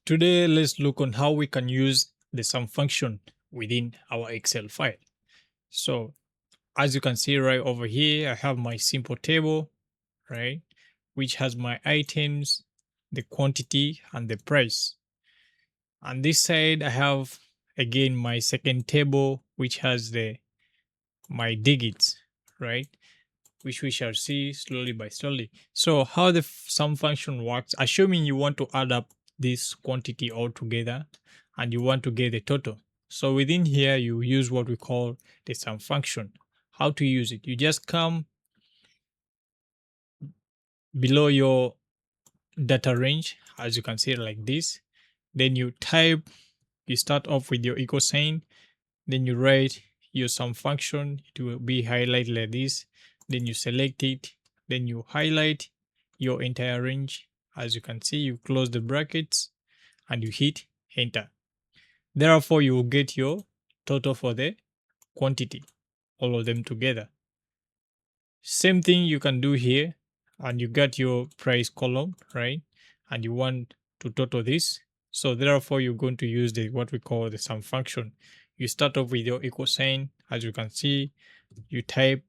Today, let's look on how we can use the sum function within our Excel file. So as you can see right over here, I have my simple table, right, which has my items, the quantity, and the price. On this side, I have again my second table, which has the my digits, right, which we shall see slowly by slowly. So how the sum function works, assuming you want to add up this quantity all together and you want to get the total. So within here, you use what we call the sum function. How to use it? You just come below your data range, as you can see like this. Then you type, you start off with your equal sign, then you write your sum function. It will be highlighted like this. Then you select it, then you highlight your entire range. As you can see, you close the brackets and you hit enter. Therefore, you will get your total for the quantity, all of them together. Same thing you can do here, and you got your price column, right? And you want to total this. So therefore, you're going to use the what we call the sum function. You start off with your equal sign. As you can see, you type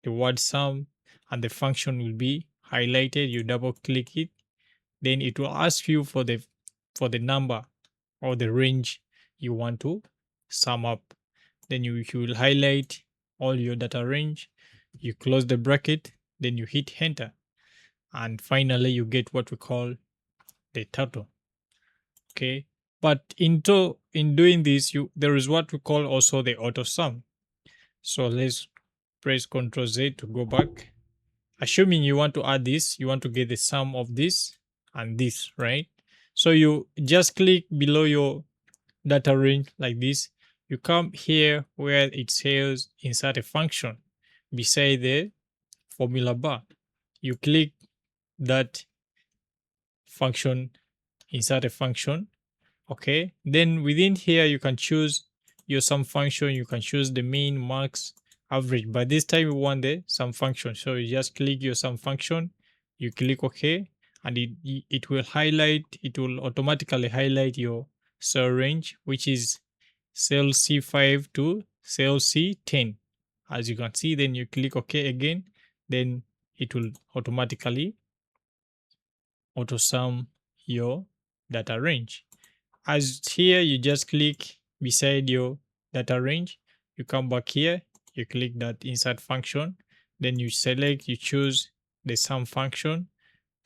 the word sum and the function will be highlighted. You double click it, then it will ask you for the number or the range you want to sum up. Then you will highlight all your data range, you close the bracket, then you hit enter, and finally you get what we call the total. Okay, but in doing this, there is what we call also the auto sum. So let's press Ctrl Z to go back. Assuming you want to add this, you want to get the sum of this and this, right? So you just click below your data range like this. You come here where it says insert a function beside the formula bar. You click that function, insert a function. Okay, then within here you can choose your sum function. You can choose the mean, max, average, but this time you want the sum function. So you just click your sum function, you click OK, and it will automatically highlight your cell range, which is cell C5 to cell C10. As you can see, then you click OK again, then it will automatically auto sum your data range. As here, you just click beside your data range, you come back here, you click that insert function, then you select, you choose the sum function,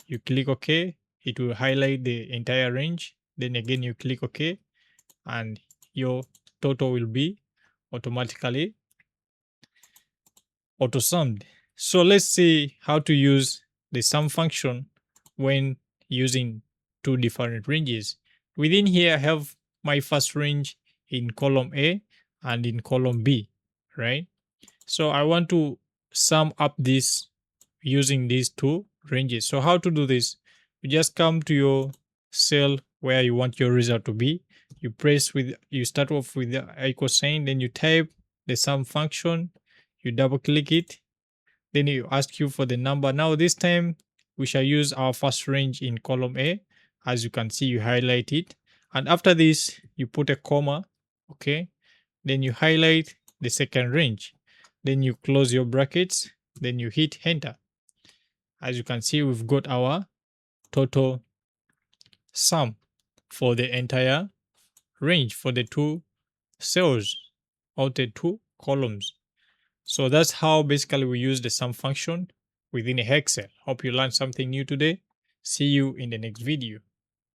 you click OK, it will highlight the entire range, then again you click OK, and your total will be automatically auto summed. So let's see how to use the sum function when using two different ranges. Within here, I have my first range in column A and in column B, right? So I want to sum up this using these two ranges. So how to do this? You just come to your cell where you want your result to be. You start off with the equal sign, then you type the sum function, you double click it, then it ask you for the number. Now this time we shall use our first range in column A. As you can see, you highlight it, and after this you put a comma. Okay, then you highlight the second range, then you close your brackets, then you hit enter. As you can see, we've got our total sum for the entire range for the two cells or the two columns. So that's how basically we use the sum function within Excel. Hope you learned something new today. See you in the next video.